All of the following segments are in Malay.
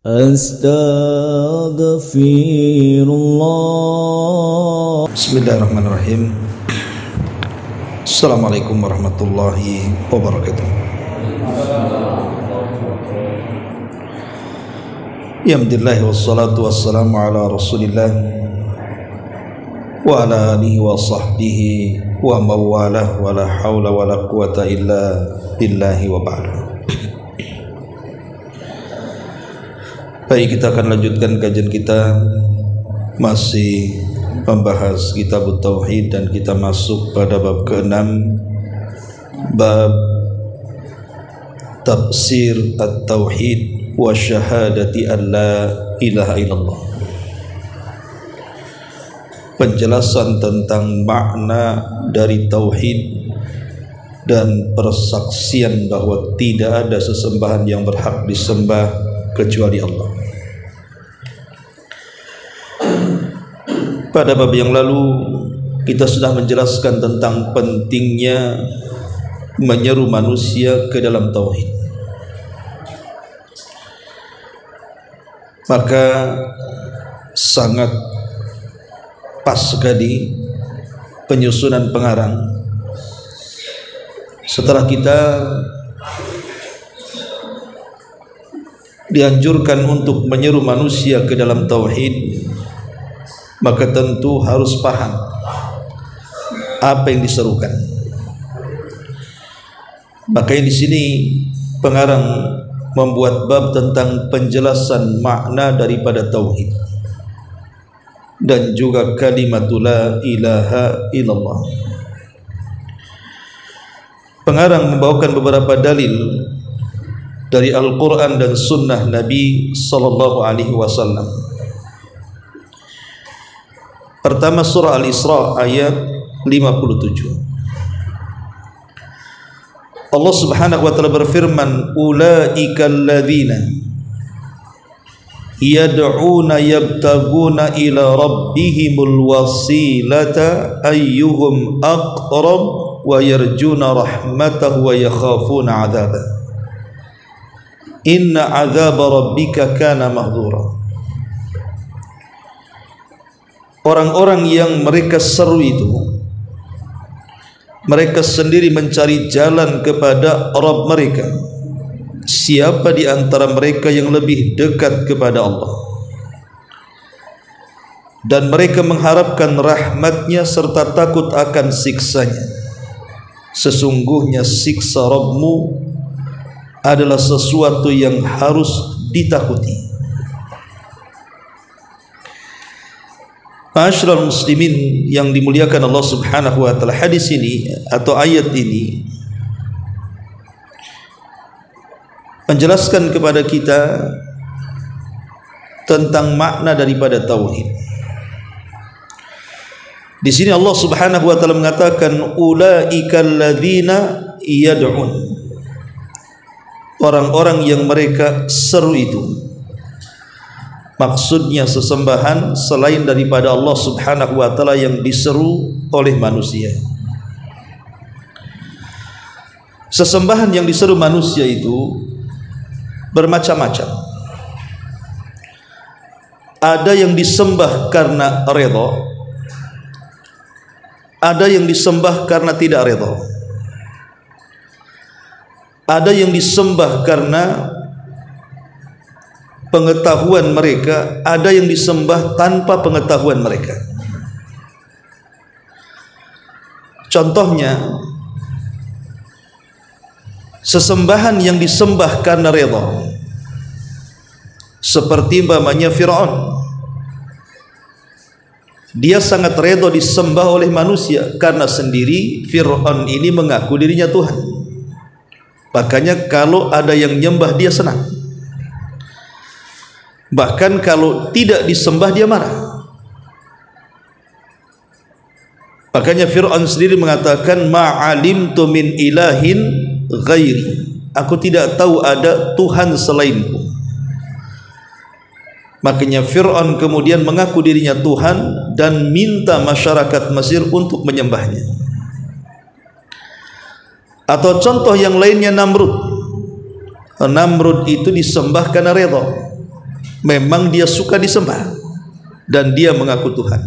Astaghfirullah. Bismillahirrahmanirrahim. Assalamualaikum warahmatullahi wabarakatuh. Alhamdulillah wassalatu wassalamu ala Rasulillah wa ala alihi wa sahbihi wa mawalah wa la hawla wa la quwata illa billahi wa ba'du. Baik, kita akan lanjutkan kajian kita, masih membahas kitab Tauhid, dan kita masuk pada bab ke-6, bab tafsir at-tauhid wa syahadati an la ilaha illallah. Penjelasan tentang makna dari tauhid dan persaksian bahwa tidak ada sesembahan yang berhak disembah kecuali Allah. Pada bab yang lalu kita sudah menjelaskan tentang pentingnya menyeru manusia ke dalam tauhid. Maka sangat pas sekali penyusunan pengarang setelah kita dianjurkan untuk menyeru manusia ke dalam tauhid, maka tentu harus paham apa yang diserukan. Makanya di sini pengarang membuat bab tentang penjelasan makna daripada tauhid dan juga kalimatul la ilaha illallah. Pengarang membawakan beberapa dalil dari Al-Quran dan Sunnah Nabi Sallallahu Alaihi Wasallam. Pertama, surah Al-Isra ayat 57. Allah Subhanahu wa taala berfirman, ulaika alladzina yad'una yabtaguna ila rabbihimul wasilata ayyuhum aqrab wa yarjuna rahmatahu wa yakhafuna 'adzabah. Inna 'adzaba rabbika kana mahdhura. Orang-orang yang mereka seru itu, mereka sendiri mencari jalan kepada Rabb mereka. Siapa di antara mereka yang lebih dekat kepada Allah, dan mereka mengharapkan rahmatnya serta takut akan siksanya. Sesungguhnya siksa Rabbmu adalah sesuatu yang harus ditakuti. Ma'asyiral muslimin yang dimuliakan Allah Subhanahu wa taala, hadis ini atau ayat ini menjelaskan kepada kita tentang makna daripada tauhid. Di sini Allah Subhanahu wa taala mengatakan ulaikal ladzina yad'un, orang-orang yang mereka seru itu. Maksudnya sesembahan selain daripada Allah Subhanahu wa taala yang diseru oleh manusia. Sesembahan yang diseru manusia itu bermacam-macam. Ada yang disembah karena redha, ada yang disembah karena tidak redha, ada yang disembah karena pengetahuan mereka, ada yang disembah tanpa pengetahuan mereka. Contohnya, sesembahan yang disembah karena redha, seperti umpamanya Fir'aun. Dia sangat redha disembah oleh manusia karena sendiri Fir'aun ini mengaku dirinya Tuhan. Makanya kalau ada yang nyembah dia senang. Bahkan kalau tidak disembah dia marah. Makanya Fir'aun sendiri mengatakan ma'alimtu min ilahin ghairi, aku tidak tahu ada Tuhan selainku. Makanya Fir'aun kemudian mengaku dirinya Tuhan dan minta masyarakat Mesir untuk menyembahnya. Atau contoh yang lainnya Namrud. Namrud itu disembah karena redha. memang dia suka disembah dan dia mengaku Tuhan.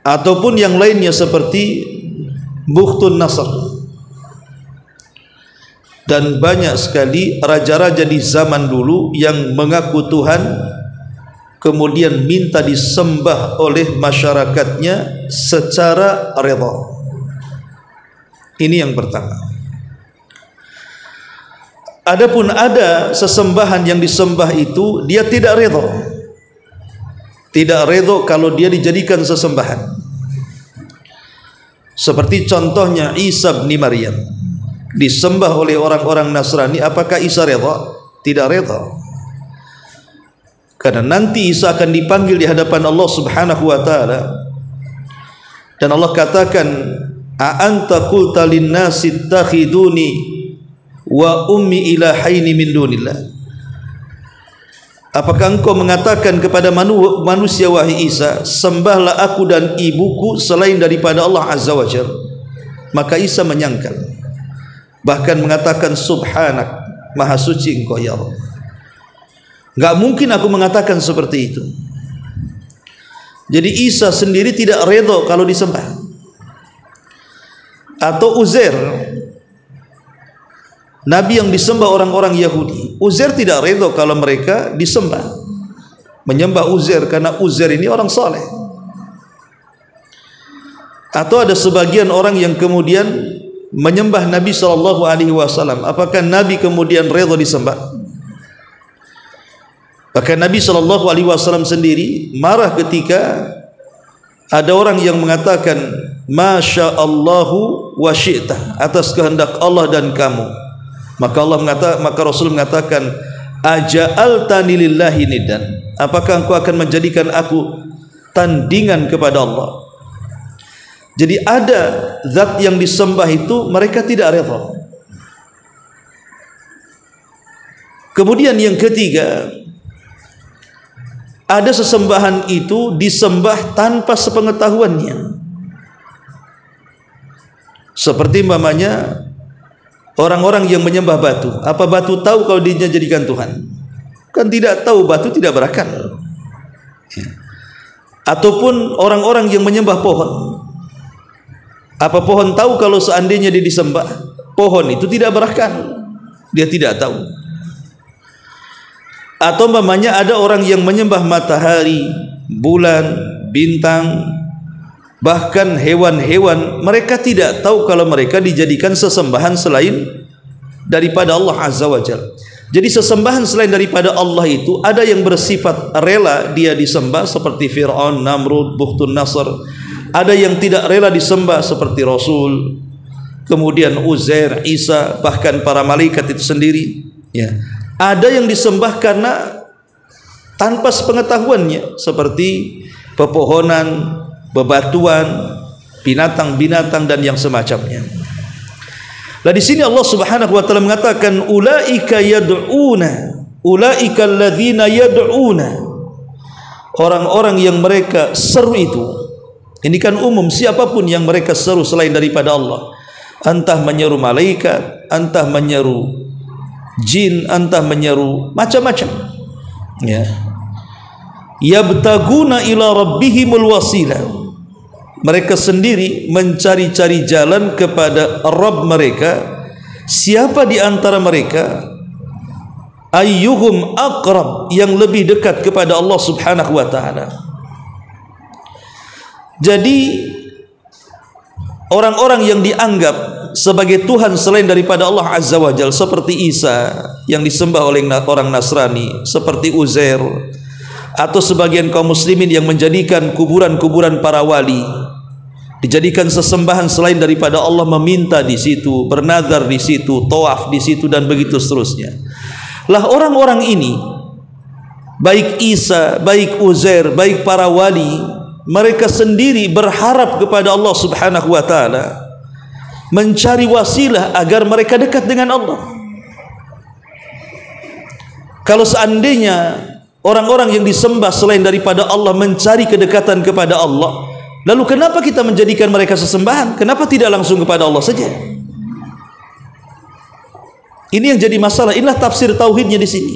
Ataupun yang lainnya seperti Bukhtun Nasr. Dan banyak sekali raja-raja di zaman dulu yang mengaku Tuhan kemudian minta disembah oleh masyarakatnya secara redha. Ini yang pertama. Adapun ada sesembahan yang disembah itu dia tidak redha. Tidak redha kalau dia dijadikan sesembahan. Seperti contohnya Isa bin Maryam disembah oleh orang-orang Nasrani. Apakah Isa redha? Tidak redha. Karena nanti Isa akan dipanggil di hadapan Allah Subhanahu wa taala dan Allah katakan, a anta qulta lin-nasi ittakhiduni wa ummi ilahaini min dunillah. Apakah engkau mengatakan kepada manusia wahai Isa, sembahlah aku dan ibuku selain daripada Allah Azza wa Jalla? Maka Isa menyangkal, bahkan mengatakan, subhanak, maha suci engkau ya Allah, enggak mungkin aku mengatakan seperti itu. Jadi Isa sendiri tidak redha kalau disembah. Atau Uzair, nabi yang disembah orang-orang Yahudi. Uzair tidak redha kalau mereka disembah, menyembah Uzair, karena Uzair ini orang saleh. Atau ada sebagian orang yang kemudian menyembah Nabi SAW. Apakah Nabi kemudian redha disembah? Bahkan Nabi SAW sendiri marah ketika ada orang yang mengatakan Masya Allahu wa syi'ta, atas kehendak Allah dan kamu. Maka Rasul mengatakan, aja'altani lillahi niddan, apakah engkau akan menjadikan aku tandingan kepada Allah? Jadi ada zat yang disembah itu mereka tidak redha. Kemudian yang ketiga, ada sesembahan itu disembah tanpa sepengetahuannya. Seperti umpamanya orang-orang yang menyembah batu. Apa batu tahu kalau dia jadikan Tuhan? Kan tidak tahu, batu tidak berakal. Ataupun orang-orang yang menyembah pohon. Apa pohon tahu kalau seandainya dia disembah? Pohon itu tidak berakal, dia tidak tahu. Atau umpamanya ada orang yang menyembah matahari, bulan, bintang, bahkan hewan-hewan, mereka tidak tahu kalau mereka dijadikan sesembahan selain daripada Allah Azza wa Jalla. Jadi sesembahan selain daripada Allah itu ada yang bersifat rela dia disembah seperti Fir'aun, Namrud, Bukhtun Nasr. Ada yang tidak rela disembah seperti Rasul, kemudian Uzair, Isa, bahkan para malaikat itu sendiri. Ya. Ada yang disembah karena tanpa sepengetahuannya, seperti pepohonan, bebatuan, binatang-binatang dan yang semacamnya. Nah, di sini Allah Subhanahu wa taala mengatakan ulaika yad'una, ulaika alladzina yad'una, orang-orang yang mereka seru itu. Ini kan umum, siapapun yang mereka seru selain daripada Allah, entah menyeru malaikat, entah menyeru jin, entah menyeru macam-macam, ya. Yabtaguna ila rabbihimul wasilah, mereka sendiri mencari-cari jalan kepada Rabb mereka. Siapa di antara mereka? Ayyuhum aqrab, yang lebih dekat kepada Allah Subhanahu wa taala. Jadi orang-orang yang dianggap sebagai Tuhan selain daripada Allah Azza wa Jalla, seperti Isa yang disembah oleh orang Nasrani, seperti Uzair, atau sebagian kaum muslimin yang menjadikan kuburan-kuburan para wali dijadikan sesembahan selain daripada Allah, meminta di situ, bernazar di situ, tawaf di situ, dan begitu seterusnya. Lah orang-orang ini, baik Isa, baik Uzair, baik para wali, mereka sendiri berharap kepada Allah Subhanahu wa taala, mencari wasilah agar mereka dekat dengan Allah. Kalau seandainya orang-orang yang disembah selain daripada Allah mencari kedekatan kepada Allah, lalu kenapa kita menjadikan mereka sesembahan? Kenapa tidak langsung kepada Allah saja? Ini yang jadi masalah. Inilah tafsir tauhidnya di sini.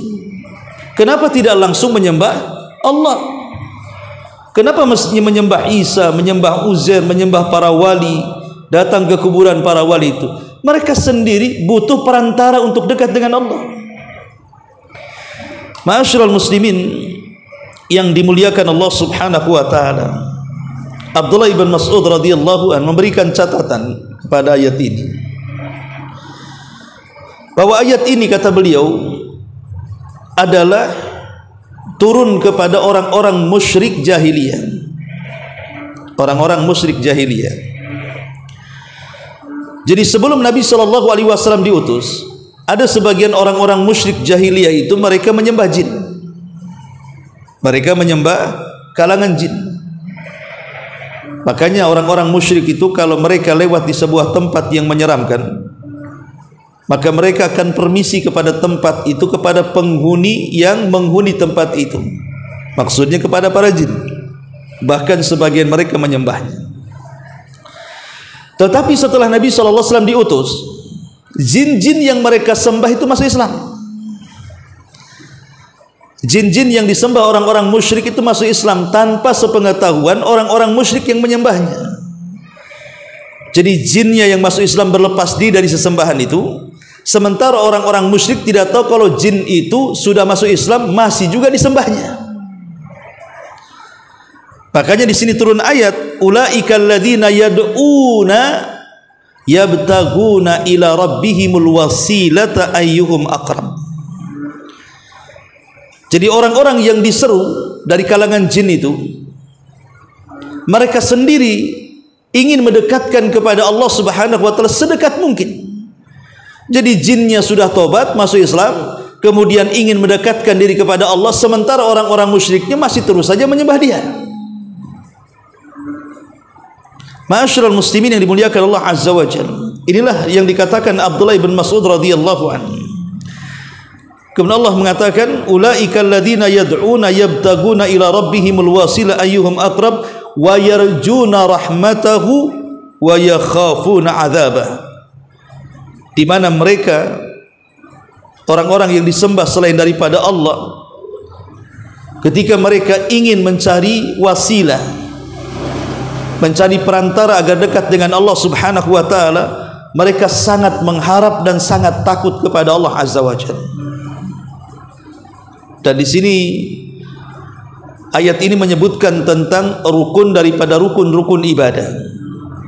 Kenapa tidak langsung menyembah Allah? Kenapa mesti menyembah Isa, menyembah Uzair, menyembah para wali, datang ke kuburan para wali itu? Mereka sendiri butuh perantara untuk dekat dengan Allah. Ma'asyiral muslimin yang dimuliakan Allah Subhanahu wa taala, Abdullah ibn Mas'ud radhiyallahu anhu memberikan catatan kepada ayat ini, bahwa ayat ini, kata beliau, adalah turun kepada orang-orang musyrik jahiliyah. Orang-orang musyrik jahiliyah. Jadi sebelum Nabi SAW diutus, ada sebagian orang-orang musyrik jahiliyah itu mereka menyembah jin. Mereka menyembah kalangan jin. Makanya orang-orang musyrik itu kalau mereka lewat di sebuah tempat yang menyeramkan, maka mereka akan permisi kepada tempat itu, kepada penghuni yang menghuni tempat itu. Maksudnya kepada para jin. Bahkan sebagian mereka menyembahnya. Tetapi setelah Nabi SAW diutus, jin-jin yang mereka sembah itu masuk Islam. Jin-jin yang disembah orang-orang musyrik itu masuk Islam tanpa sepengetahuan orang-orang musyrik yang menyembahnya. Jadi jinnya yang masuk Islam berlepas diri dari sesembahan itu, sementara orang-orang musyrik tidak tahu kalau jin itu sudah masuk Islam, masih juga disembahnya. Makanya di sini turun ayat, ulaikal ladzina yad'una yabtaguna ila rabbihimul wasilata ayyuhum aqrab. Jadi orang-orang yang diseru dari kalangan jin itu, mereka sendiri ingin mendekatkan kepada Allah Subhanahu wa taala sedekat mungkin. Jadi jinnya sudah tobat masuk Islam, kemudian ingin mendekatkan diri kepada Allah, sementara orang-orang musyriknya masih terus saja menyembah dia. Ma'asyiral muslimin yang dimuliakan Allah Azza wa Jalla, inilah yang dikatakan Abdullah bin Mas'ud radhiyallahu anhu. Kemudian Allah mengatakan, ulaikal ladzina yad'una yabtaguna ila rabbihimul wasila ayyuhum aqrab wa yarjuna rahmatahu wa yakhafuna 'adzabah. Di mana mereka, orang-orang yang disembah selain daripada Allah, ketika mereka ingin mencari wasilah, mencari perantara agar dekat dengan Allah Subhanahu wa taala, mereka sangat mengharap dan sangat takut kepada Allah Azza wa Jalla. Dan di sini ayat ini menyebutkan tentang rukun daripada rukun-rukun ibadah.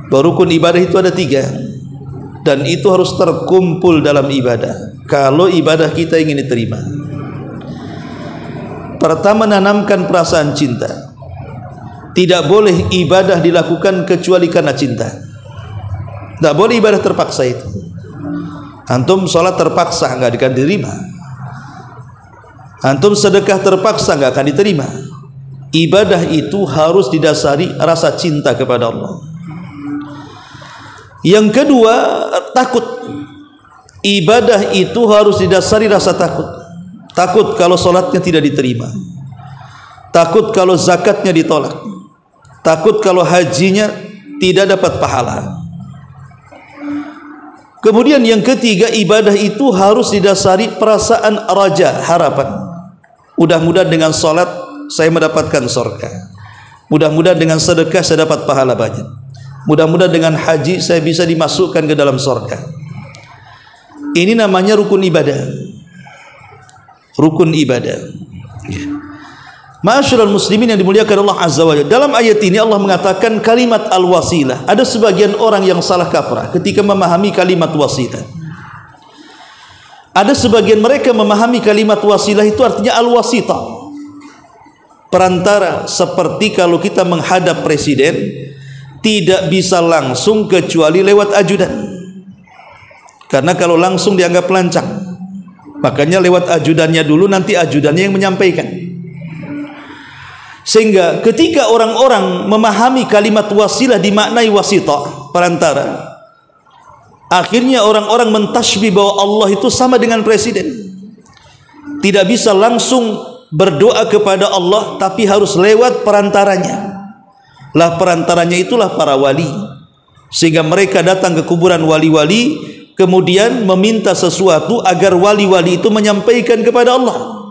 Bahwa rukun ibadah itu ada 3, dan itu harus terkumpul dalam ibadah kalau ibadah kita ingin diterima. Pertama, menanamkan perasaan cinta. Tidak boleh ibadah dilakukan kecuali karena cinta. Tidak boleh ibadah terpaksa itu. Antum sholat terpaksa nggak akan diterima. Antum sedekah terpaksa nggak akan diterima. Ibadah itu harus didasari rasa cinta kepada Allah. Yang kedua, takut. Ibadah itu harus didasari rasa takut. Takut kalau sholatnya tidak diterima. Takut kalau zakatnya ditolak. Takut kalau hajinya tidak dapat pahala. Kemudian yang ketiga, ibadah itu harus didasari perasaan raja, harapan. Mudah-mudahan dengan salat saya mendapatkan surga. Mudah-mudahan dengan sedekah saya dapat pahala banyak. Mudah-mudahan dengan haji saya bisa dimasukkan ke dalam surga. Ini namanya rukun ibadah. Rukun ibadah. Ma'asyiral muslimin yang dimuliakan Allah Azza wa Jalla, dalam ayat ini Allah mengatakan kalimat al-wasilah. Ada sebagian orang yang salah kaprah ketika memahami kalimat wasilah. Ada sebagian mereka memahami kalimat wasilah itu artinya al-wasita, perantara. Seperti kalau kita menghadap presiden, tidak bisa langsung kecuali lewat ajudan, karena kalau langsung dianggap lancang. Makanya lewat ajudannya dulu, nanti ajudannya yang menyampaikan. Sehingga ketika orang-orang memahami kalimat wasilah dimaknai wasita, perantara, akhirnya orang-orang mentasbih bahwa Allah itu sama dengan presiden. Tidak bisa langsung berdoa kepada Allah, tapi harus lewat perantaranya. Lah perantaranya itulah para wali. Sehingga mereka datang ke kuburan wali-wali, kemudian meminta sesuatu agar wali-wali itu menyampaikan kepada Allah.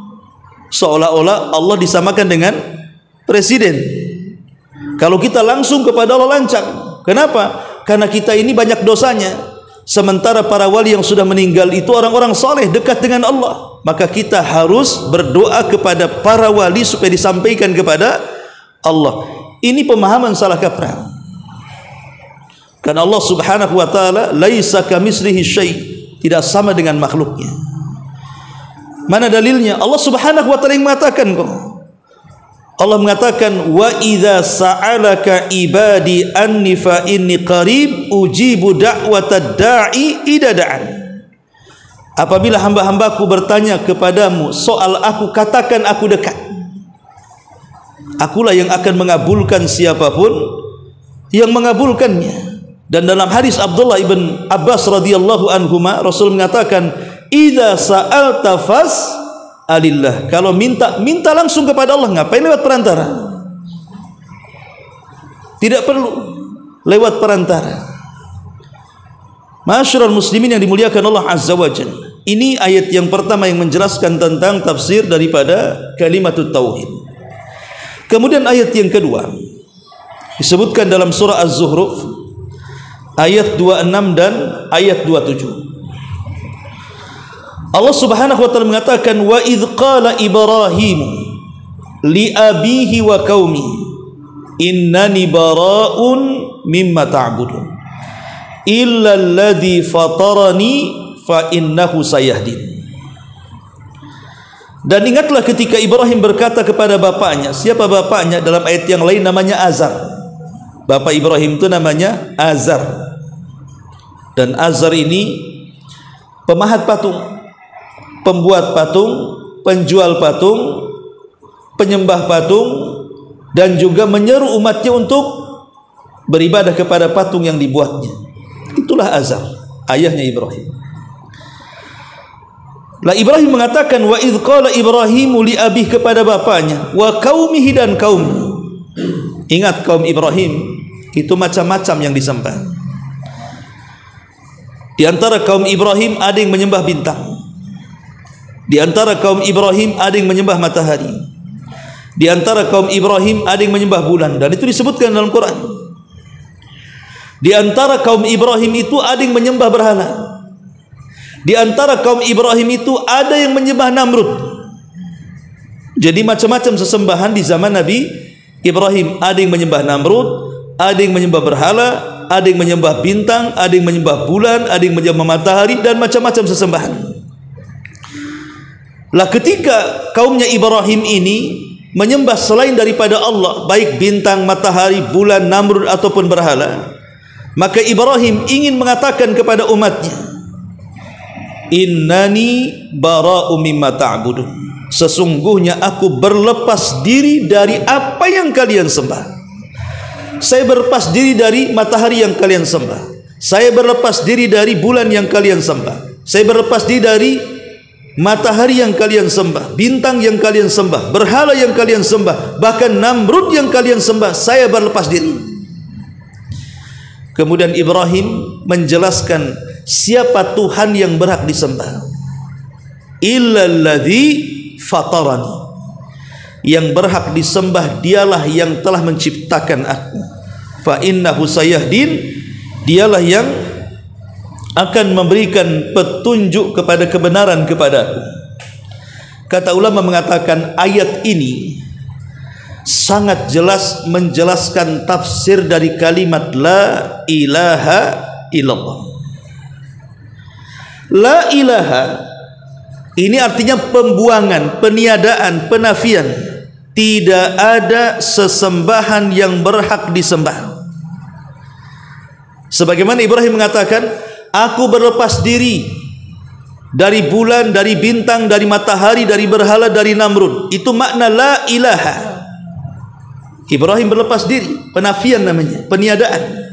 seolah-olah Allah disamakan dengan presiden. Kalau kita langsung kepada Allah lancang. Kenapa? Karena kita ini banyak dosanya. Sementara para wali yang sudah meninggal itu orang-orang soleh, dekat dengan Allah. Maka kita harus berdoa kepada para wali supaya disampaikan kepada Allah. Ini pemahaman salah kaprah. Karena Allah subhanahu wa ta'ala laisa kamitslihi syai', tidak sama dengan makhluknya. Mana dalilnya? Allah subhanahu wa ta'ala yang mengatakan kok. Allah mengatakan, wa idza sa'alaka ibadi anni fa inni qarib ujibu da'watad da'i idza da'an. Apabila hamba-hambaku bertanya kepadamu soal aku, katakan aku dekat. Akulah yang akan mengabulkan siapapun yang mengabulkannya. Dan dalam hadis Abdullah ibn Abbas radhiyallahu anhuma, Rasul mengatakan, idza sa'alta fas'alillah. Kalau minta langsung kepada Allah, ngapain lewat perantara? Tidak perlu lewat perantara. Ma'asyiral muslimin yang dimuliakan Allah azza wajalla. Ini ayat yang pertama yang menjelaskan tentang tafsir daripada kalimatut tauhid. Kemudian ayat yang kedua disebutkan dalam surah Az-Zuhruf ayat 26 dan ayat 27. Allah subhanahu wa ta'ala mengatakan, wa idh qala Ibrahim li abihi wa qaumihi innani bara'un mimma ta'budun illa alladhi fatarani fa innahu sayahdin. Dan ingatlah ketika Ibrahim berkata kepada bapaknya. Siapa bapaknya? Dalam ayat yang lain namanya Azar. Bapak Ibrahim itu namanya Azar. Dan Azar ini pemahat patung, pembuat patung, penjual patung, penyembah patung, dan juga menyeru umatnya untuk beribadah kepada patung yang dibuatnya. Itulah Azar, ayahnya Ibrahim. Lah Ibrahim mengatakan, wa idh qala Ibrahimu li abih, kepada bapaknya, wa qaumihi, dan kaum. Ingat kaum Ibrahim itu macam-macam yang disembah. Di antara kaum Ibrahim ada yang menyembah bintang. Di antara kaum Ibrahim ada yang menyembah matahari. Di antara kaum Ibrahim ada yang menyembah bulan, dan itu disebutkan dalam Quran. Di antara kaum Ibrahim itu ada yang menyembah berhala. Di antara kaum Ibrahim itu ada yang menyembah Namrud. Jadi macam-macam sesembahan di zaman Nabi Ibrahim. Ada yang menyembah Namrud, ada yang menyembah berhala, ada yang menyembah bintang, ada yang menyembah bulan, ada yang menyembah matahari, dan macam-macam sesembahan. Lah ketika kaumnya Ibrahim ini menyembah selain daripada Allah, baik bintang, matahari, bulan, Namrud ataupun berhala, maka Ibrahim ingin mengatakan kepada umatnya, innani bara'u mimma ta'budun, sesungguhnya aku berlepas diri dari apa yang kalian sembah. Saya berlepas diri dari matahari yang kalian sembah. Saya berlepas diri dari bulan yang kalian sembah. Saya berlepas diri dari matahari yang kalian sembah, bintang yang kalian sembah, berhala yang kalian sembah, bahkan Namrud yang kalian sembah. Saya berlepas diri. Kemudian Ibrahim menjelaskan siapa Tuhan yang berhak disembah. Illalladzi fatarani, yang berhak disembah dialah yang telah menciptakan aku. Fa innahu sayahdin, dialah yang akan memberikan petunjuk kepada kebenaran kepada aku. Kata ulama mengatakan ayat ini sangat jelas menjelaskan tafsir dari kalimat la ilaha illallah. La ilaha ini artinya pembuangan, peniadaan, penafian. Tidak ada sesembahan yang berhak disembah. Sebagaimana Ibrahim mengatakan, aku berlepas diri dari bulan, dari bintang, dari matahari, dari berhala, dari Namrud. Itu makna la ilaha. Ibrahim berlepas diri, penafian namanya, peniadaan.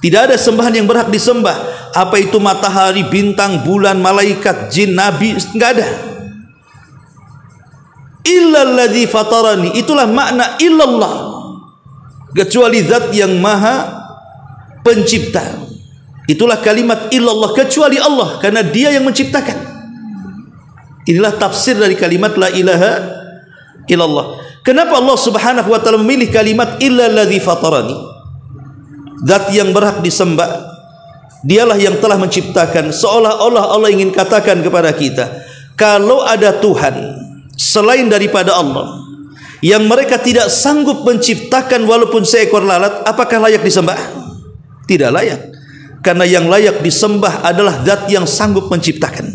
Tidak ada sembahan yang berhak disembah. Apa itu matahari, bintang, bulan, malaikat, jin, nabi, enggak ada. Illalladzi fatarani, itulah makna illallah, kecuali zat yang maha pencipta. Itulah kalimat illallah, kecuali Allah, karena dia yang menciptakan. Inilah tafsir dari kalimat la ilaha illallah. Kenapa Allah Subhanahu wa taala memilih kalimat illalladzi fatarani? Zat yang berhak disembah, dialah yang telah menciptakan. Seolah-olah Allah ingin katakan kepada kita, kalau ada Tuhan selain daripada Allah yang mereka tidak sanggup menciptakan walaupun seekor lalat, apakah layak disembah? Tidak layak. Karena yang layak disembah adalah zat yang sanggup menciptakan.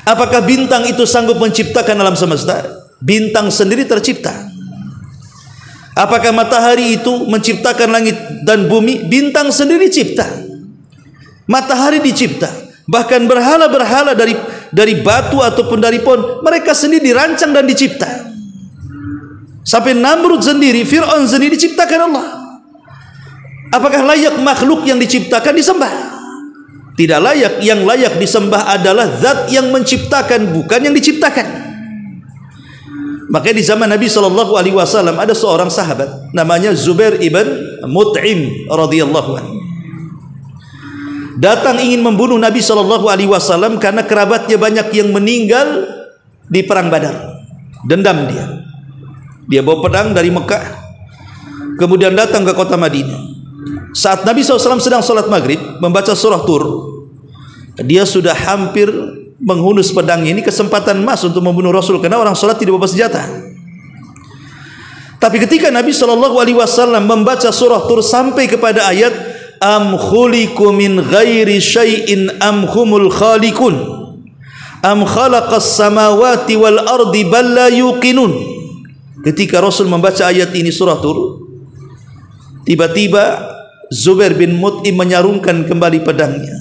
Apakah bintang itu sanggup menciptakan alam semesta? Bintang sendiri tercipta. Apakah matahari itu menciptakan langit dan bumi? Bintang sendiri cipta. Matahari dicipta. Bahkan berhala-berhala dari batu ataupun dari pohon, mereka sendiri dirancang dan dicipta. Sampai Namrud sendiri, Fir'aun sendiri diciptakan Allah. Apakah layak makhluk yang diciptakan disembah? Tidak layak. Yang layak disembah adalah zat yang menciptakan, bukan yang diciptakan. Makanya di zaman Nabi SAW ada seorang sahabat namanya Zubair ibn Mut'im radhiyallahu anhu. Datang ingin membunuh Nabi SAW karena kerabatnya banyak yang meninggal di perang Badar. Dendam dia. Dia bawa pedang dari Mekah, kemudian datang ke kota Madinah. Saat Nabi SAW sedang sholat maghrib membaca surah Tur, dia sudah hampir menghunus pedangnya. Ini kesempatan emas untuk membunuh Rasul, karena orang sholat tidak bawa senjata. Tapi ketika Nabi SAW membaca surah Tur sampai kepada ayat am khuliqu min ghairi syai'in am humul khaliqun am khalaqas samawati wal ardi bal la yuqinun. Ketika Rasul membaca ayat ini surah Tur, tiba-tiba Zubair bin Mut'im menyarungkan kembali pedangnya.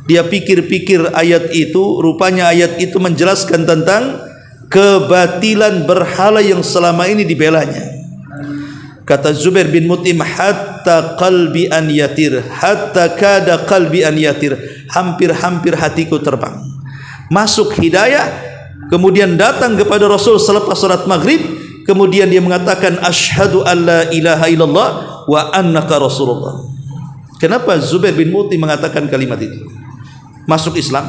Dia pikir-pikir ayat itu, rupanya ayat itu menjelaskan tentang kebatilan berhala yang selama ini dibelanya. Kata Zubair bin Mut'im, hatta qalbi an yatir, hatta kada qalbi an yatir, hampir-hampir hatiku terbang. Masuk hidayah, kemudian datang kepada Rasul selepas salat maghrib, kemudian dia mengatakan asyhadu an la ilaha illallah wa annaka rasulullah. Kenapa Zubair bin Mut'im mengatakan kalimat itu? Masuk Islam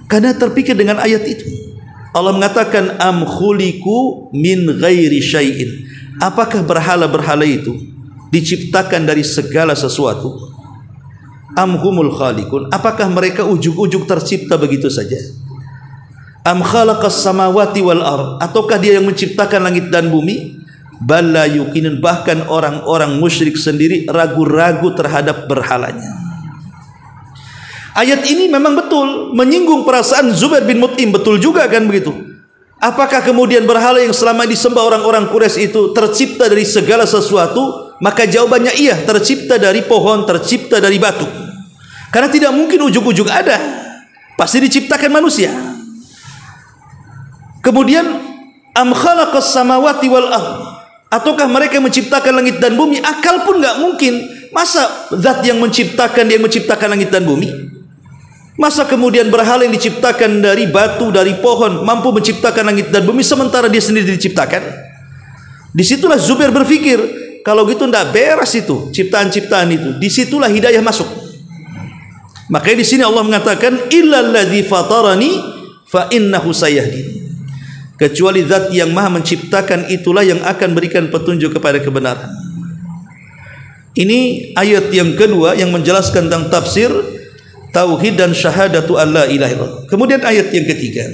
karena terpikir dengan ayat itu. Allah mengatakan am khuliqu min ghairi syai'in. Apakah berhala-berhala itu diciptakan dari segala sesuatu? Am humul khaliqun. Apakah mereka ujug-ujug tercipta begitu saja? Am khalaqas samawati wal ard. Ataukah dia yang menciptakan langit dan bumi? Bal la yuqinun. Bahkan orang-orang musyrik sendiri ragu-ragu terhadap berhalanya. Ayat ini memang betul menyinggung perasaan Zubair bin Mut'im, betul juga kan begitu. Apakah kemudian berhala yang selama disembah orang-orang Quraisy itu tercipta dari segala sesuatu? Maka jawabannya iya, tercipta dari pohon, tercipta dari batu. Karena tidak mungkin ujug-ujug ada, pasti diciptakan manusia. Kemudian am khalaqas samawati wal ard. Ataukah mereka menciptakan langit dan bumi? Akal pun enggak mungkin. Masa zat yang menciptakan, dia menciptakan langit dan bumi? Masa kemudian berhala yang diciptakan dari batu, dari pohon mampu menciptakan langit dan bumi sementara dia sendiri diciptakan? Disitulah Zubair berpikir, kalau gitu tidak beres itu ciptaan-ciptaan itu. Disitulah hidayah masuk. Makanya di sini Allah mengatakan illalladzi fatarani fa innahu sayahdin. Kecuali zat yang maha menciptakan, itulah yang akan berikan petunjuk kepada kebenaran. Ini ayat yang kedua yang menjelaskan tentang tafsir tauhid dan syahadatu alla ilaha illallah. Kemudian ayat yang ketiga,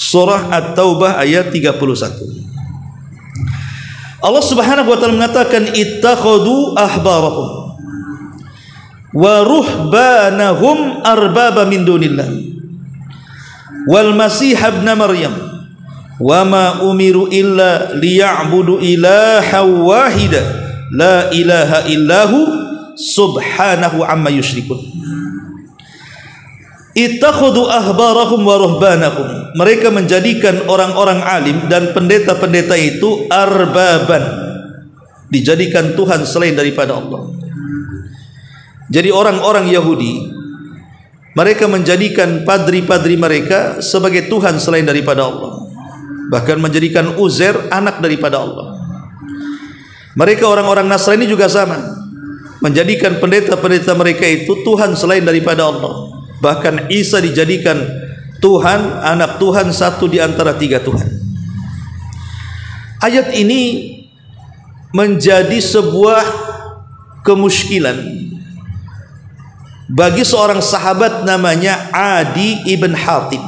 surah At-Taubah ayat 31. Allah Subhanahu wa taala mengatakan ittakhadhu ahbarahum wa ruhbanahum arbaba min dunillah wal masih ibn maryam wa ma umiru illa liya'budu ilaha wahida la ilaha illahu subhanahu amma yusyrikun. Ittakhadhu ahbarahum wa ruhbanahum. Mereka menjadikan orang-orang alim dan pendeta-pendeta itu arbaban, dijadikan Tuhan selain daripada Allah. Jadi orang-orang Yahudi, mereka menjadikan padri-padri mereka sebagai Tuhan selain daripada Allah. Bahkan menjadikan Uzair anak daripada Allah. Mereka orang-orang Nasrani juga sama, menjadikan pendeta-pendeta mereka itu Tuhan selain daripada Allah. Bahkan Isa dijadikan Tuhan, anak Tuhan, satu di antara tiga Tuhan. Ayat ini menjadi sebuah kemuskilan bagi seorang sahabat namanya Adi ibn Hatim.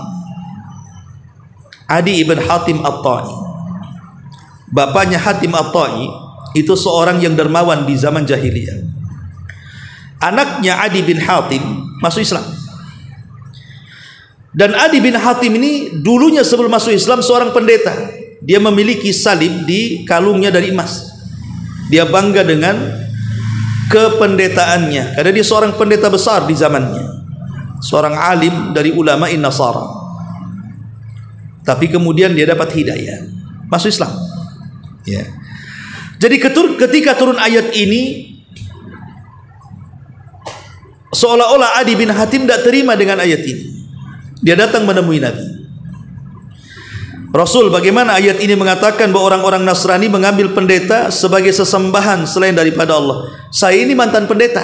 Adi ibn Hatim At-Ta'i. Bapaknya Hatim At-Ta'i itu seorang yang dermawan di zaman jahiliyah. Anaknya Adi bin Hatim masuk Islam. Dan Adi bin Hatim ini dulunya sebelum masuk Islam seorang pendeta. Dia memiliki salib di kalungnya dari emas. Dia bangga dengan kependetaannya karena dia seorang pendeta besar di zamannya, seorang alim dari ulama Nasara. Tapi kemudian dia dapat hidayah, masuk Islam. Ya. Jadi ketika turun ayat ini, seolah-olah Adi bin Hatim tidak terima dengan ayat ini. Dia datang menemui Nabi. Rasul, bagaimana ayat ini mengatakan bahwa orang-orang Nasrani mengambil pendeta sebagai sesembahan selain daripada Allah? Saya ini mantan pendeta.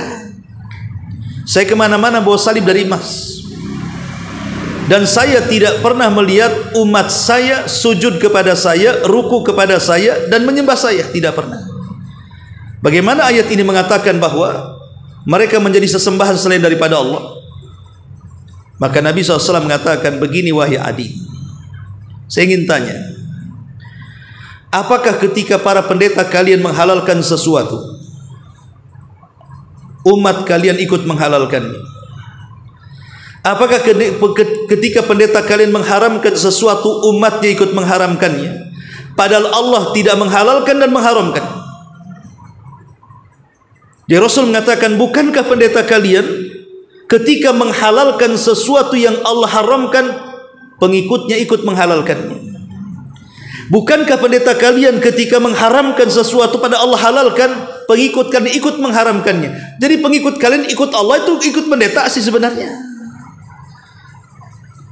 Saya kemana-mana bawa salib dari emas. Dan saya tidak pernah melihat umat saya sujud kepada saya, ruku kepada saya, dan menyembah saya. Tidak pernah. Bagaimana ayat ini mengatakan bahwa mereka menjadi sesembahan selain daripada Allah? Maka Nabi SAW mengatakan, begini wahai Adi, saya ingin tanya, apakah ketika para pendeta kalian menghalalkan sesuatu, umat kalian ikut menghalalkannya? Apakah ketika pendeta kalian mengharamkan sesuatu, umatnya ikut mengharamkannya? Padahal Allah tidak menghalalkan dan mengharamkan. Jadi Rasul mengatakan, bukankah pendeta kalian ketika menghalalkan sesuatu yang Allah haramkan, pengikutnya ikut menghalalkannya? Bukankah pendeta kalian ketika mengharamkan sesuatu pada Allah halalkan, pengikut kalian ikut mengharamkannya? Jadi pengikut kalian ikut Allah, itu ikut pendeta sih sebenarnya.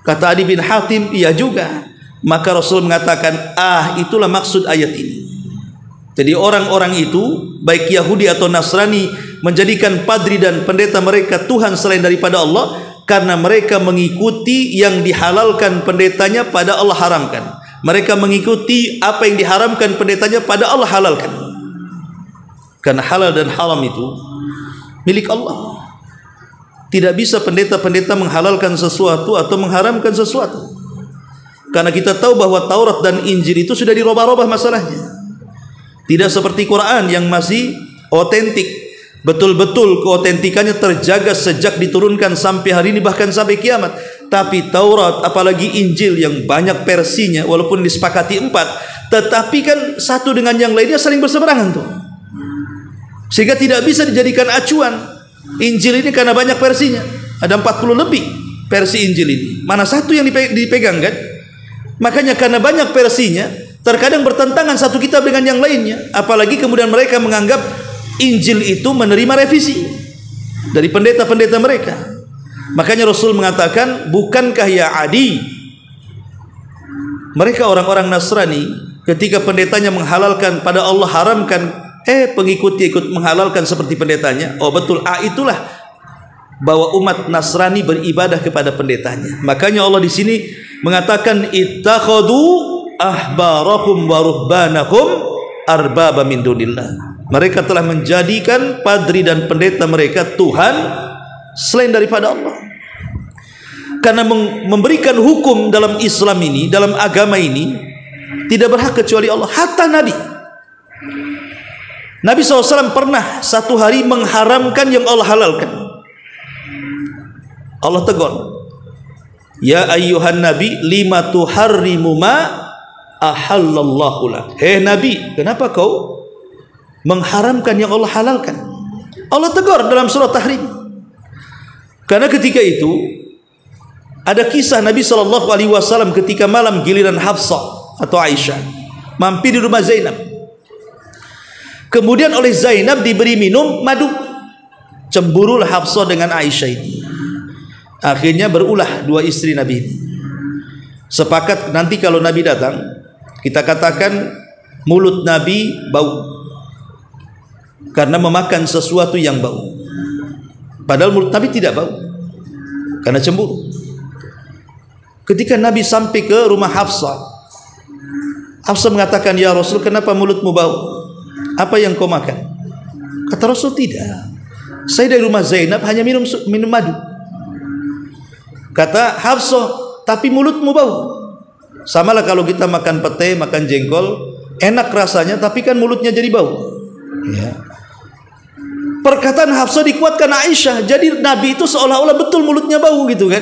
Kata Adi bin Hatim, iya juga. Maka Rasul mengatakan, itulah maksud ayat ini. Jadi orang-orang itu, baik Yahudi atau Nasrani, menjadikan padri dan pendeta mereka Tuhan selain daripada Allah, karena mereka mengikuti yang dihalalkan pendetanya pada Allah haramkan. Mereka mengikuti apa yang diharamkan pendetanya pada Allah halalkan. Karena halal dan haram itu milik Allah. Tidak bisa pendeta-pendeta menghalalkan sesuatu atau mengharamkan sesuatu. Karena kita tahu bahwa Taurat dan Injil itu sudah dirubah-rubah masalahnya. Tidak seperti Quran yang masih otentik. Betul-betul keotentikannya terjaga sejak diturunkan sampai hari ini, bahkan sampai kiamat. Tapi Taurat, apalagi Injil yang banyak versinya, walaupun disepakati 4, tetapi kan satu dengan yang lainnya saling berseberangan tuh, sehingga tidak bisa dijadikan acuan. Injil ini karena banyak versinya, ada 40 lebih versi Injil ini, mana satu yang dipegang kan? Makanya karena banyak versinya, terkadang bertentangan satu kitab dengan yang lainnya. Apalagi kemudian mereka menganggap Injil itu menerima revisi dari pendeta-pendeta mereka. Makanya Rasul mengatakan, bukankah ya Adi, mereka orang-orang Nasrani ketika pendetanya menghalalkan pada Allah haramkan, pengikutnya ikut menghalalkan seperti pendetanya. Oh betul, itulah bahwa umat Nasrani beribadah kepada pendetanya. Makanya Allah di sini mengatakan, ittakhadhu ahbarahum wa ruhbanahum arbaba min dunillah. Mereka telah menjadikan padri dan pendeta mereka Tuhan selain daripada Allah. Karena memberikan hukum dalam Islam ini, dalam agama ini, tidak berhak kecuali Allah. Hatta Nabi SAW pernah satu hari mengharamkan yang Allah halalkan. Allah tegur, ya ayyuhan nabi lima tuharrimu ma ahallallahu lak. Hei Nabi, kenapa kau mengharamkan yang Allah halalkan? Allah tegur dalam surah Tahrim. Karena ketika itu ada kisah Nabi SAW ketika malam giliran Hafsah atau Aisyah mampir di rumah Zainab. Kemudian oleh Zainab diberi minum madu. Cemburulah Hafsah dengan Aisyah ini. Akhirnya berulah dua istri Nabi ini. Sepakat nanti kalau Nabi datang, kita katakan mulut Nabi bau karena memakan sesuatu yang bau. Padahal mulut Nabi tidak bau karena cemburu. ketika Nabi sampai ke rumah Hafsah, Hafsah mengatakan, "Ya Rasul, kenapa mulutmu bau? Apa yang kau makan?" Kata Rasul, "Tidak, saya dari rumah Zainab hanya minum madu." Kata Hafsah, "Tapi mulutmu bau." Samalah kalau kita makan pete, makan jengkol, enak rasanya, tapi kan mulutnya jadi bau. Ya. Perkataan Hafsah dikuatkan Aisyah, jadi Nabi itu seolah-olah betul mulutnya bau gitu kan.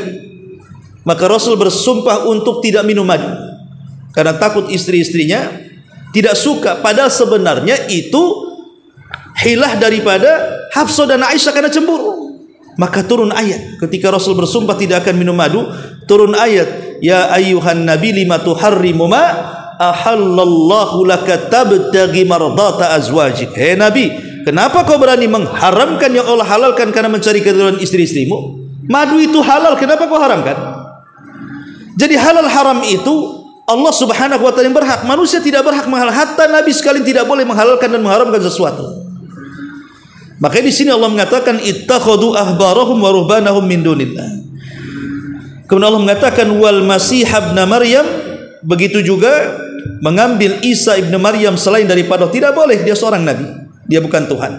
Maka Rasul bersumpah untuk tidak minum madu, karena takut istri-istrinya tidak suka. Padahal sebenarnya itu hilah daripada Hafsah dan Aisyah karena cemburu. Maka turun ayat, ketika Rasul bersumpah tidak akan minum madu, turun ayat, "Ya ayyuhan nabi lima tuharrimu ma ahallallahu laka tabtaghi mardata azwajik." Hei Nabi, kenapa kau berani mengharamkan yang Allah halalkan karena mencari keridhaan istri-istrimu? Madu itu halal, kenapa kau haramkan? Jadi halal haram itu Allah Subhanahu wa taala yang berhak, manusia tidak berhak menghalalkan. Hatta Nabi sekalian tidak boleh menghalalkan dan mengharamkan sesuatu. Makanya di sini Allah mengatakan, "Ittakhadhu ahbarahum wa ruhbanahum min dunillah." Kemudian Allah mengatakan, "Wal Masih ibn Maryam." Begitu juga mengambil Isa ibn Maryam selain daripada, tidak boleh, dia seorang nabi, dia bukan Tuhan.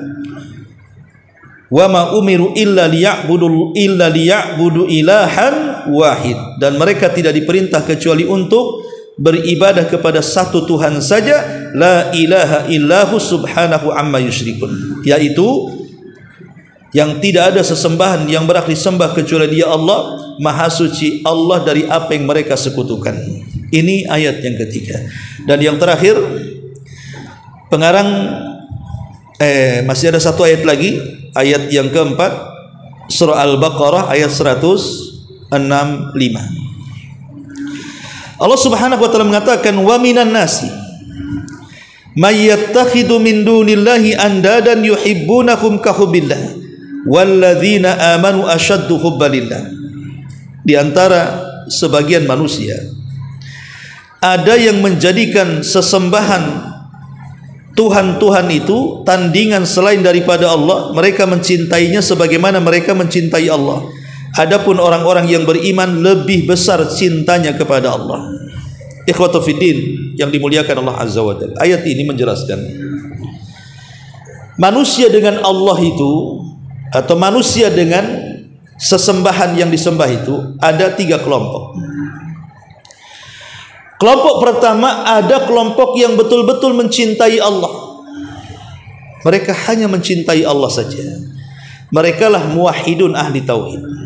"Wa ma umiru illa liya'budu ilahan wahid." Dan mereka tidak diperintah kecuali untuk beribadah kepada satu Tuhan saja, la ilaha illahu subhanahu amma yusyrikun, yaitu yang tidak ada sesembahan yang berhak disembah kecuali Dia Allah, Maha Suci Allah dari apa yang mereka sekutukan. Ini ayat yang ketiga. Dan yang terakhir, pengarang masih ada satu ayat lagi, ayat yang keempat, surah Al-Baqarah ayat 165. Allah Subhanahu wa taala mengatakan, "Wa minan nasi may yattakhidhu min dunillahi andadan yuhibbunahum ka hubbillah walladzina amanu ashaddu hubbalillah." Di antara sebagian manusia ada yang menjadikan sesembahan Tuhan-Tuhan itu tandingan selain daripada Allah. Mereka mencintainya sebagaimana mereka mencintai Allah. Adapun orang-orang yang beriman lebih besar cintanya kepada Allah. Ikhwatu fiddin yang dimuliakan Allah Azza wa Jalla, ayat ini menjelaskan manusia dengan Allah itu, atau manusia dengan sesembahan yang disembah itu, ada 3 kelompok. Kelompok pertama, ada kelompok yang betul-betul mencintai Allah. Mereka hanya mencintai Allah saja. Mereka lah muwahhidun ahli tauhid.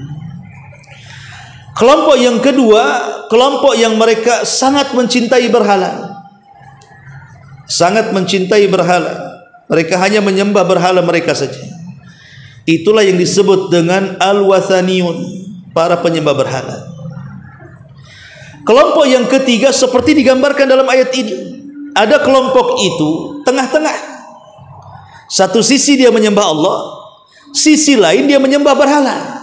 Kelompok yang kedua, kelompok yang mereka sangat mencintai berhala. Sangat mencintai berhala. Mereka hanya menyembah berhala mereka saja. Itulah yang disebut dengan al-wathaniyun, para penyembah berhala. Kelompok yang ketiga seperti digambarkan dalam ayat ini. Ada kelompok itu tengah-tengah. Satu sisi dia menyembah Allah, sisi lain dia menyembah berhala.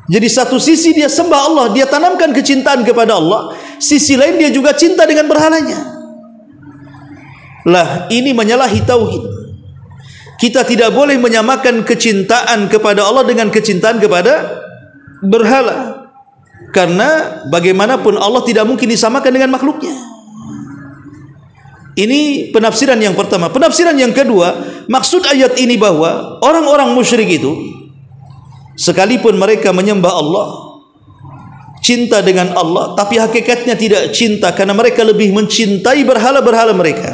Jadi satu sisi dia sembah Allah, dia tanamkan kecintaan kepada Allah, sisi lain dia juga cinta dengan berhalanya. Lah, ini menyalahi tauhid. Kita tidak boleh menyamakan kecintaan kepada Allah dengan kecintaan kepada berhala. Karena bagaimanapun Allah tidak mungkin disamakan dengan makhluknya. Ini penafsiran yang pertama. Penafsiran yang kedua, maksud ayat ini bahwa orang-orang musyrik itu, sekalipun mereka menyembah Allah, cinta dengan Allah, tapi hakikatnya tidak cinta karena mereka lebih mencintai berhala-berhala mereka.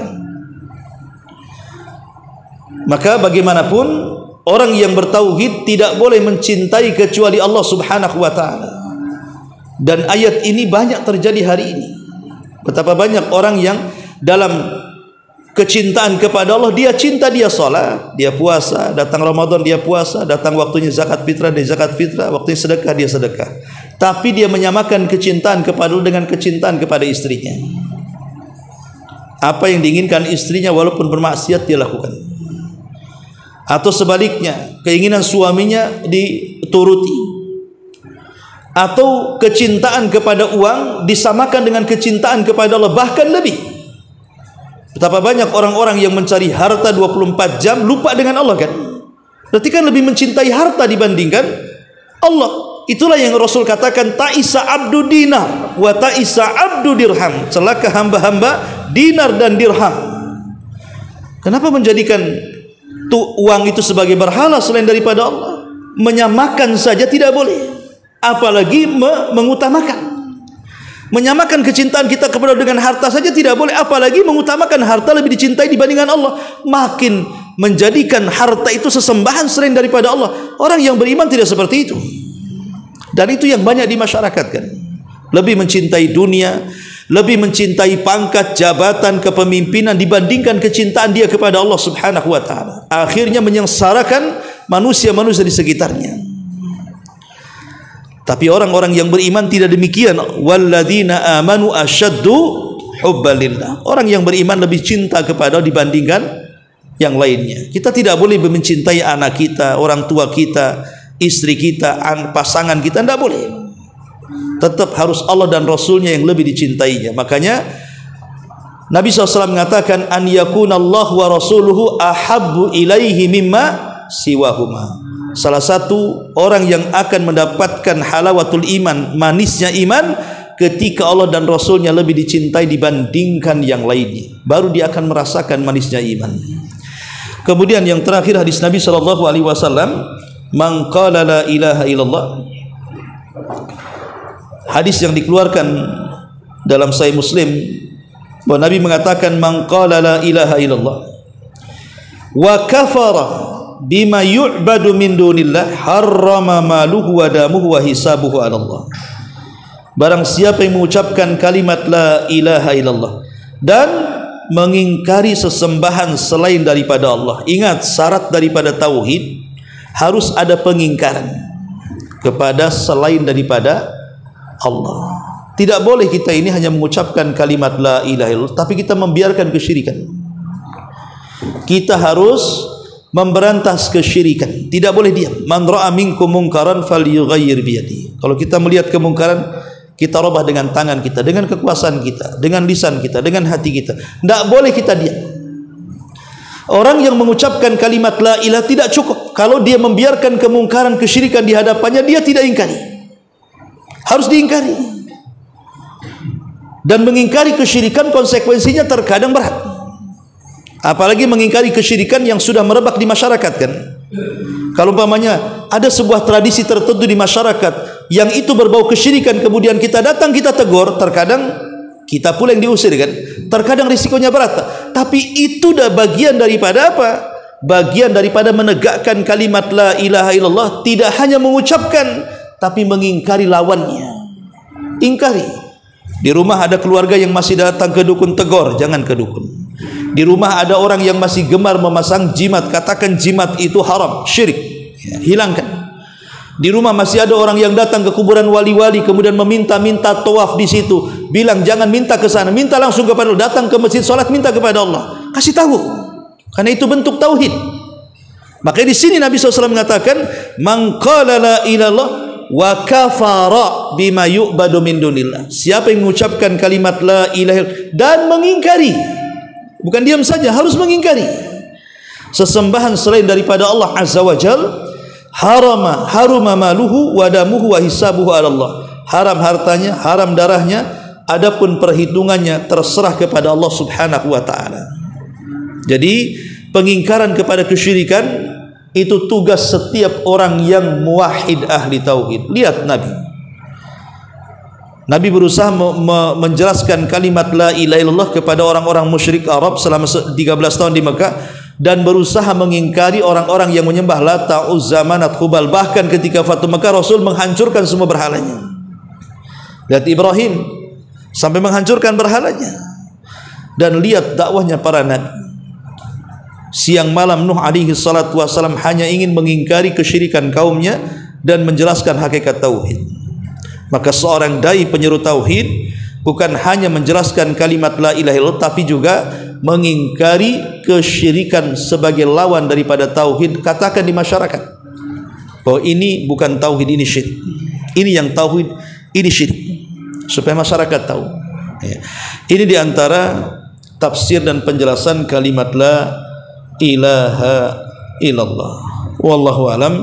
Maka bagaimanapun orang yang bertauhid tidak boleh mencintai kecuali Allah Subhanahu wa taala. Dan ayat ini banyak terjadi hari ini. Betapa banyak orang yang dalam kecintaan kepada Allah, dia cinta, dia salat, dia puasa, datang Ramadan dia puasa, datang waktunya zakat fitrah dia zakat fitrah, waktunya sedekah dia sedekah. Tapi dia menyamakan kecintaan kepada Allah dengan kecintaan kepada istrinya. Apa yang diinginkan istrinya walaupun bermaksiat dia lakukan. Atau sebaliknya, keinginan suaminya dituruti. Atau kecintaan kepada uang disamakan dengan kecintaan kepada Allah, bahkan lebih. Betapa banyak orang-orang yang mencari harta 24 jam lupa dengan Allah kan? Berarti kan lebih mencintai harta dibandingkan Allah. itulah yang Rasul katakan, ta'isa abdu dinar wa ta'isa abdu dirham. Celaka hamba-hamba dinar dan dirham. Kenapa menjadikan uang itu sebagai berhala selain daripada Allah? Menyamakan saja tidak boleh, apalagi mengutamakan. Menyamakan kecintaan kita kepada dengan harta saja tidak boleh, apalagi mengutamakan harta lebih dicintai dibandingkan Allah. Makin menjadikan harta itu sesembahan selain daripada Allah. Orang yang beriman tidak seperti itu. Dan itu yang banyak di masyarakat kan. Lebih mencintai dunia, lebih mencintai pangkat, jabatan, kepemimpinan dibandingkan kecintaan dia kepada Allah Subhanahu wa taala. Akhirnya menyengsarakan manusia-manusia di sekitarnya. Tapi orang-orang yang beriman tidak demikian. Walladzina amanu asyaddu hubbalillah. Orang yang beriman lebih cinta kepada dibandingkan yang lainnya. Kita tidak boleh mencintai anak kita, orang tua kita, istri kita, pasangan kita, tidak boleh. Tetap harus Allah dan Rasulnya yang lebih dicintainya. Makanya Nabi SAW mengatakan, an yakunallahu wa rasuluhu ahabbu ilaihi mimma siwahuma. Salah satu orang yang akan mendapatkan halawatul iman, manisnya iman, ketika Allah dan Rasulnya lebih dicintai dibandingkan yang lainnya. Baru dia akan merasakan manisnya iman. Kemudian yang terakhir hadis Nabi SAW, man qala la ilaha illallah. Hadis yang dikeluarkan dalam Sahih Muslim, bahwa Nabi mengatakan, man qala la ilaha illallah wa kafara bima yu'badu min dunillah harrama maluhu wa damuhu wa hisabuhu 'ala Allah. Barang siapa yang mengucapkan kalimat la ilaha illallah dan mengingkari sesembahan selain daripada Allah. Ingat, syarat daripada tauhid harus ada pengingkaran kepada selain daripada Allah. Tidak boleh kita ini hanya mengucapkan kalimat la ilaha illallah tapi kita membiarkan kesyirikan. Kita harus memberantas kesyirikan, tidak boleh diam. Man ra'a minkum munkaran falyughayyir biyadihi. Kalau kita melihat kemungkaran, kita rubah dengan tangan kita, dengan kekuasaan kita, dengan lisan kita, dengan hati kita. Tidak boleh kita diam. Orang yang mengucapkan kalimat la ilaha tidak cukup kalau dia membiarkan kemungkaran, kesyirikan di hadapannya, dia tidak ingkari. Harus diingkari. Dan mengingkari kesyirikan konsekuensinya terkadang berat. Apalagi mengingkari kesyirikan yang sudah merebak di masyarakat kan. Kalau umpamanya ada sebuah tradisi tertentu di masyarakat yang itu berbau kesyirikan, kemudian kita datang, kita tegur, terkadang kita pula yang diusir kan. Terkadang risikonya berat. Tapi itu dah bagian daripada apa? Bagian daripada menegakkan kalimat la ilaha illallah. Tidak hanya mengucapkan, tapi mengingkari lawannya. Ingkari. Di rumah ada keluarga yang masih datang ke dukun, tegur, jangan ke dukun. Di rumah ada orang yang masih gemar memasang jimat, katakan jimat itu haram, syirik, ya, hilangkan. Di rumah masih ada orang yang datang ke kuburan wali-wali kemudian meminta-minta tawaf di situ, bilang jangan minta ke sana, minta langsung kepada Allah. Datang ke masjid salat, minta kepada Allah. Kasih tahu, karena itu bentuk tauhid. Makanya di sini Nabi SAW mengatakan, man qala la ilallah wa kafara bima yu'badu min dunillah. Siapa yang mengucapkan kalimat la ilaha dan mengingkari, bukan diam saja, harus mengingkari sesembahan selain daripada Allah Azza wa Jal, haruma maluhu wa damuhu wa hisabuhu 'ala Allah. Haram hartanya, haram darahnya, adapun perhitungannya terserah kepada Allah Subhanahu wa taala. Jadi pengingkaran kepada kesyirikan itu tugas setiap orang yang muwahhid, ahli tauhid. Lihat Nabi berusaha menjelaskan kalimat la ilaha illallah kepada orang-orang musyrik Arab selama 13 tahun di Mekah, dan berusaha mengingkari orang-orang yang menyembah Lata, Uzza, Manat, Hubal. Bahkan ketika Fatu Mekah, Rasul menghancurkan semua berhalanya. Lihat Ibrahim sampai menghancurkan berhalanya. Dan lihat dakwahnya para nabi. Siang malam Nuh alaihi salatu wassalam hanya ingin mengingkari kesyirikan kaumnya dan menjelaskan hakikat tauhid. Maka seorang dai penyeru tauhid bukan hanya menjelaskan kalimat la ilaha illallah, tapi juga mengingkari kesyirikan sebagai lawan daripada tauhid. Katakan di masyarakat bahwa ini bukan tauhid, ini syirik. Ini yang tauhid, ini syirik, supaya masyarakat tahu. Ini diantara tafsir dan penjelasan kalimat la ilaha illallah. Wallahu alam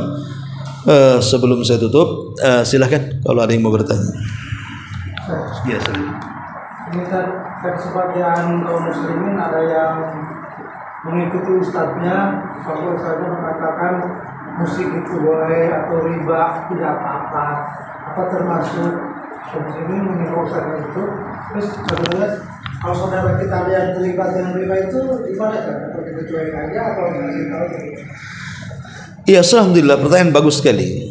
Sebelum saya tutup, silahkan kalau ada yang mau bertanya. Biasa. Ini kan sebagian kaum muslimin ada yang mengikuti ustadznya, kalau ustadznya mengatakan musik itu boleh atau riba tidak apa-apa, apa termasuk kaum muslimin mengikuti ustadznya itu. Terus sebenarnya kalau saudara kita ada yang terlibat dengan riba itu gimana kan? Atau kita cuek aja atau ngasih tahu gitu? Iya, alhamdulillah, pertanyaan bagus sekali.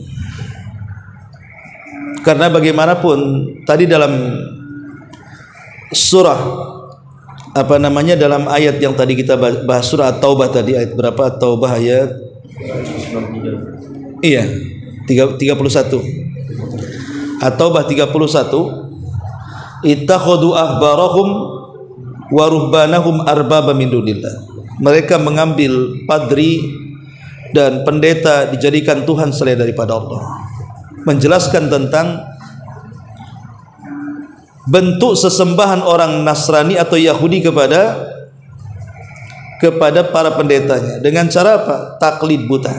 Karena bagaimanapun tadi dalam surah dalam ayat yang tadi kita bahas, surah At-Taubah tadi, ayat berapa? At-Taubah ayat 31. At-Taubah 31. Ittakhadhu ahbarahum wa ruhbanahum arbaba min dunillah. Mereka mengambil padri dan pendeta dijadikan Tuhan selain daripada Allah. Menjelaskan tentang bentuk sesembahan orang Nasrani atau Yahudi kepada para pendetanya dengan cara apa? Taklid buta.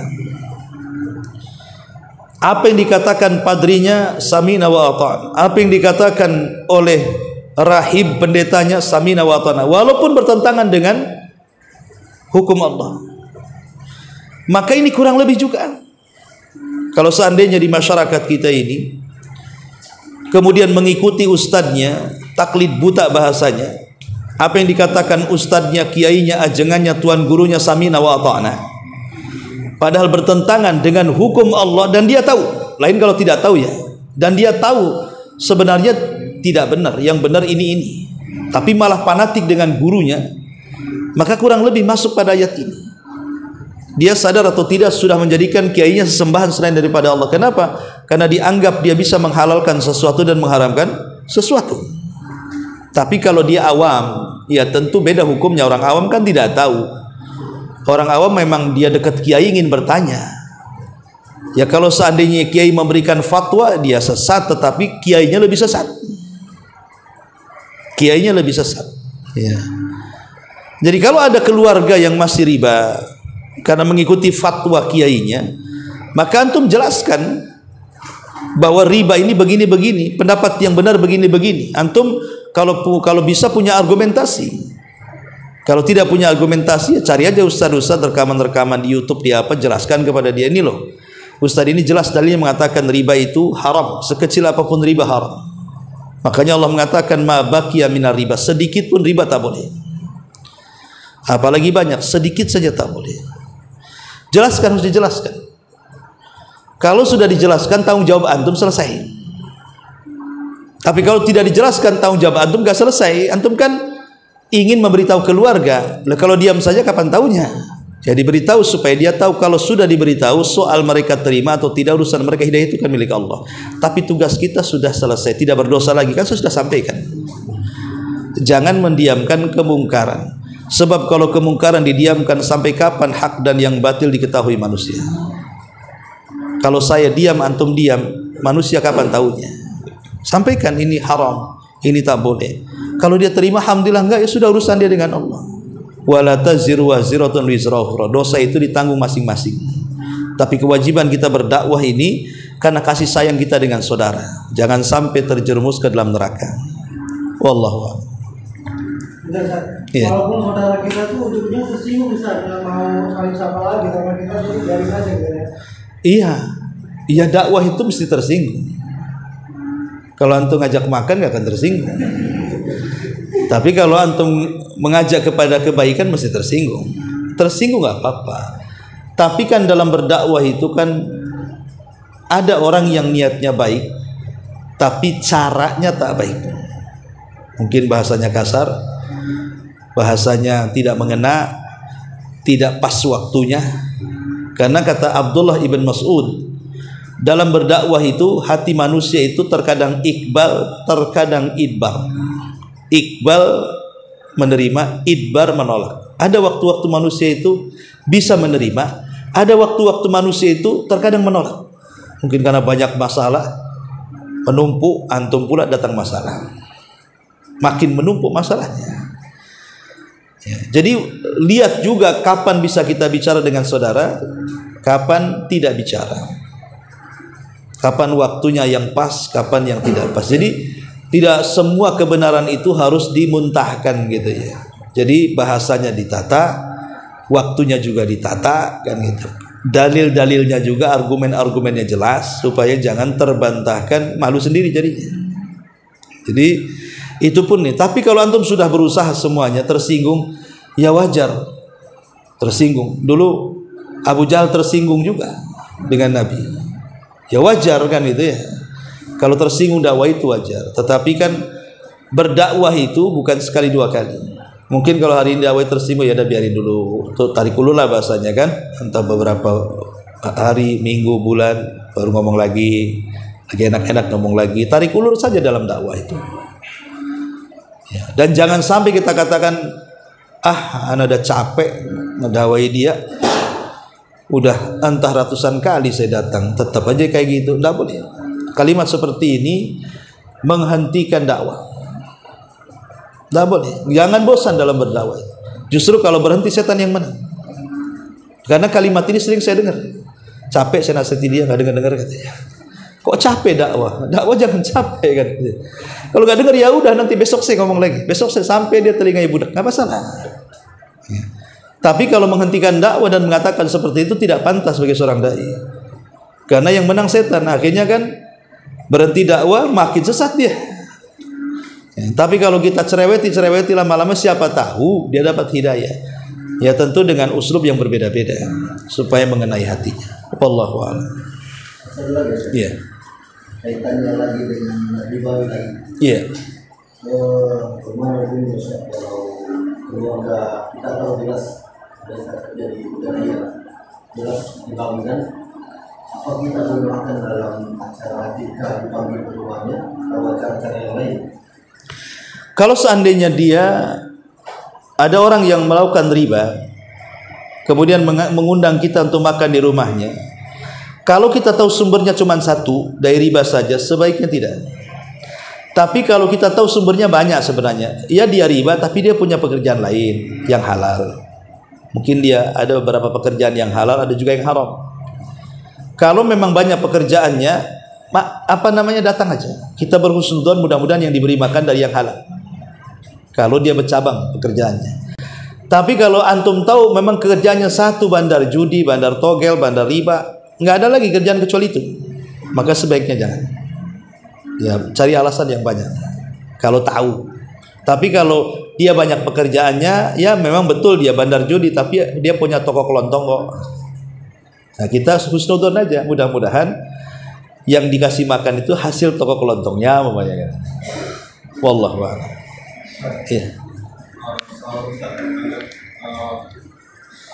Apa yang dikatakan padrinya, samina wa ata'na. Apa yang dikatakan oleh rahib pendetanya, samina wa ata'na, walaupun bertentangan dengan hukum Allah. Maka ini kurang lebih juga. Kalau seandainya di masyarakat kita ini kemudian mengikuti ustadznya, taklid buta bahasanya, apa yang dikatakan ustadznya, kiainya, ajengannya, tuan gurunya, samina wa ata'na, padahal bertentangan dengan hukum Allah, dan dia tahu, lain kalau tidak tahu ya, dan dia tahu sebenarnya tidak benar, yang benar ini, tapi malah fanatik dengan gurunya, maka kurang lebih masuk pada ayat ini. Dia sadar atau tidak sudah menjadikan kiainya sesembahan selain daripada Allah. Kenapa? Karena dianggap dia bisa menghalalkan sesuatu dan mengharamkan sesuatu. Tapi kalau dia awam, ya tentu beda hukumnya. Orang awam kan tidak tahu. Orang awam memang dia dekat kiai ingin bertanya. Ya kalau seandainya kiai memberikan fatwa, dia sesat, tetapi kiainya lebih sesat. Kiainya lebih sesat. Ya. Jadi kalau ada keluarga yang masih riba karena mengikuti fatwa kiainya, maka antum jelaskan bahwa riba ini begini-begini, pendapat yang benar begini-begini. Antum kalau bisa punya argumentasi. Kalau tidak punya argumentasi, ya cari aja ustaz-ustaz rekaman-rekaman di YouTube, dia apa, jelaskan kepada dia, ini loh, ustaz ini jelas dalilnya mengatakan riba itu haram, sekecil apapun riba haram. Makanya Allah mengatakan ma baqiya minar riba, sedikit pun riba tak boleh. Apalagi banyak, sedikit saja tak boleh. Jelaskan, harus dijelaskan. Kalau sudah dijelaskan, tanggung jawab antum selesai. Tapi kalau tidak dijelaskan, tanggung jawab antum gak selesai. Antum kan ingin memberitahu keluarga. Kalau diam saja kapan tahunya? Jadi beritahu supaya dia tahu. Kalau sudah diberitahu, soal mereka terima atau tidak, urusan mereka, hidayah itu kan milik Allah. Tapi tugas kita sudah selesai, tidak berdosa lagi, kan sudah sampaikan. Jangan mendiamkan kemungkaran. Sebab kalau kemungkaran didiamkan, sampai kapan hak dan yang batil diketahui manusia? Kalau saya diam, antum diam, manusia kapan tahunya? Sampaikan ini haram, ini tak boleh. Kalau dia terima, alhamdulillah, enggak, ya sudah, urusan dia dengan Allah. Wala taziru waziratun wizra ukhra. Dosa itu ditanggung masing-masing. Tapi kewajiban kita berdakwah ini karena kasih sayang kita dengan saudara. Jangan sampai terjerumus ke dalam neraka. Wallahu a'lam. Ya. Walaupun saudara kita tuh ujungnya tersinggung, bisa nggak mau saling sapa lagi sama kita, jadi biarin aja gitu ya. Iya, dakwah itu mesti tersinggung. Kalau antum ngajak makan nggak akan tersinggung. Tapi kalau antum mengajak kepada kebaikan mesti tersinggung. Tersinggung nggak apa-apa. Tapi kan dalam berdakwah itu kan ada orang yang niatnya baik, tapi caranya tak baik. Mungkin bahasanya kasar, bahasanya tidak mengena, tidak pas waktunya. Karena kata Abdullah ibn Mas'ud, dalam berdakwah itu hati manusia itu terkadang iqbal, terkadang idbar. Iqbal menerima, idbar menolak. Ada waktu-waktu manusia itu bisa menerima, ada waktu-waktu manusia itu terkadang menolak. Mungkin karena banyak masalah menumpuk, antum pula datang masalah, makin menumpuk masalahnya. Ya, jadi lihat juga kapan bisa kita bicara dengan saudara, kapan tidak bicara. kapan waktunya yang pas, kapan yang tidak pas. Jadi tidak semua kebenaran itu harus dimuntahkan gitu ya. Jadi bahasanya ditata, waktunya juga ditata kan gitu. Dalil-dalilnya juga, argumen-argumennya jelas supaya jangan terbantahkan, malu sendiri jadinya. Jadi itu pun nih. Tapi kalau antum sudah berusaha semuanya, tersinggung, ya wajar tersinggung. Dulu Abu Jahal tersinggung juga dengan Nabi. Ya wajar kan itu ya. Kalau tersinggung dakwah itu wajar. Tetapi kan berdakwah itu bukan sekali dua kali. Mungkin kalau hari ini dakwah tersinggung, ya udah biarin dulu, tarik ulur lah bahasanya kan. Entah beberapa hari, minggu, bulan baru ngomong lagi enak-enak ngomong lagi. Tarik ulur saja dalam dakwah itu. Ya, dan jangan sampai kita katakan, ana udah capek ngedakwai dia. Udah entah ratusan kali saya datang, tetap aja kayak gitu. Enggak boleh. Kalimat seperti ini menghentikan dakwah. Enggak boleh. Jangan bosan dalam berdakwah. Justru kalau berhenti setan yang menang. Karena kalimat ini sering saya dengar. Capek saya nasihati dia, enggak dengar-dengar katanya. Kok capek dakwah? Dakwah jangan capek kan. Kalau enggak dengar ya udah, nanti besok saya ngomong lagi. Besok saya sampai dia telinga budak. Enggak masalah. Ya. Tapi kalau menghentikan dakwah dan mengatakan seperti itu tidak pantas bagi seorang dai. Karena yang menang setan, akhirnya kan berhenti dakwah makin sesat dia. Ya, tapi kalau kita cereweti lama-lama siapa tahu dia dapat hidayah. Ya tentu dengan uslub yang berbeda-beda supaya mengenai hatinya. Wallahu a'lam. Iya. Kaitannya lagi dengan riba lagi. Iya. Kemarin ini kalau keluarga kita tahu jelas dasar kerja di budaya jelas dibangunkan, apa kita menggunakan dalam acara ketika dipanggil ke rumahnya atau acara-acara yang lain? Kalau seandainya dia ada orang yang melakukan riba, kemudian mengundang kita untuk makan di rumahnya, kalau kita tahu sumbernya cuma satu dari riba saja, sebaiknya tidak. Tapi kalau kita tahu sumbernya banyak sebenarnya, ya dia riba tapi dia punya pekerjaan lain yang halal. Mungkin dia ada beberapa pekerjaan yang halal, ada juga yang haram. Kalau memang banyak pekerjaannya, datang aja. Kita berhusnudzon, mudah-mudahan yang diberi makan dari yang halal. Kalau dia bercabang pekerjaannya. Tapi kalau antum tahu memang kerjanya satu, bandar judi, bandar togel, bandar riba, nggak ada lagi kerjaan kecuali itu, maka sebaiknya jangan. Ya, cari alasan yang banyak. Kalau tahu. Tapi kalau dia banyak pekerjaannya, ya memang betul dia bandar judi, tapi dia punya toko kelontong kok. Nah, kita husnudzon aja, mudah-mudahan yang dikasih makan itu hasil toko kelontongnya, membayangkan. Wallahu a'lam. Iya.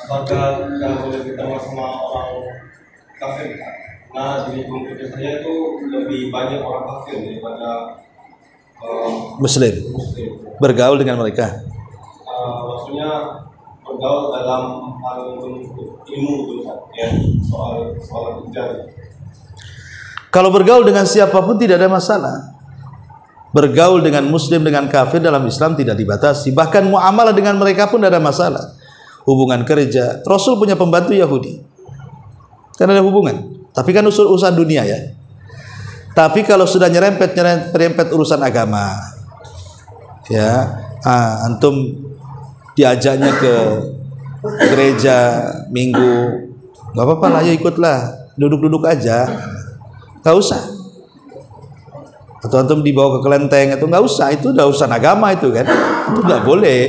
Apakah kalau boleh kita sama orang kafir? Nah, di lingkungan kerja saya itu lebih banyak orang kafir daripada Muslim. Bergaul dengan mereka. Maksudnya bergaul dalam hal ilmu itu ya, soal kerja. Kalau bergaul dengan siapapun tidak ada masalah. Bergaul dengan Muslim, dengan kafir dalam Islam tidak dibatasi. Bahkan muamalah dengan mereka pun tidak ada masalah. Hubungan kerja, Rasul punya pembantu Yahudi, kan ada hubungan. Tapi kan urusan dunia ya. Tapi kalau sudah nyerempet urusan agama, ya, antum diajaknya ke gereja minggu, nggak apa-apa lah, ya ikutlah, duduk-duduk aja, nggak usah. Atau antum dibawa ke kelenteng, itu nggak usah, itu udah urusan agama itu kan, itu nggak boleh.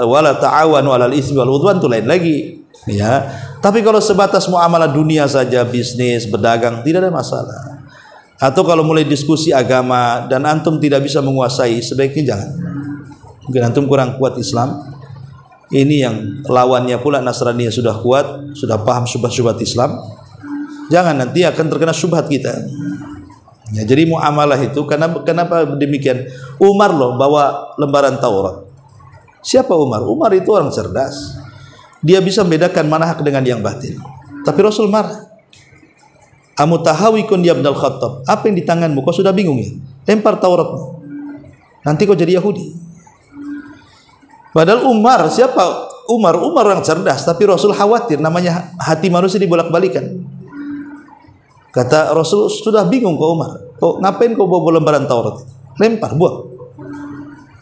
Wala ta'awanu 'alal itsmi wal 'udwan, itu lain lagi, ya. Tapi kalau sebatas muamalah dunia saja, bisnis, berdagang, tidak ada masalah. Atau kalau mulai diskusi agama dan antum tidak bisa menguasai, sebaiknya jangan. Mungkin antum kurang kuat Islam. Ini yang lawannya pula Nasrani yang sudah kuat, sudah paham syubhat-syubhat Islam. Jangan, nanti akan terkena syubhat kita. Ya, jadi muamalah itu, kenapa demikian? Umar loh bawa lembaran Taurat. Siapa Umar? Umar itu orang cerdas. Dia bisa membedakan mana hak dengan yang batil. Tapi Rasul marah. Amutahawikun ya Ibnul Khattab, apa yang di tanganmu? Kau sudah bingung ya? Lempar Tauratmu, nanti kau jadi Yahudi. Padahal Umar, siapa Umar? Umar orang cerdas, tapi Rasul khawatir, namanya hati manusia dibolak-balikan. Kata Rasul, sudah bingung kau Umar. Kau ngapain kau bawa lembaran Taurat? Lempar, buang.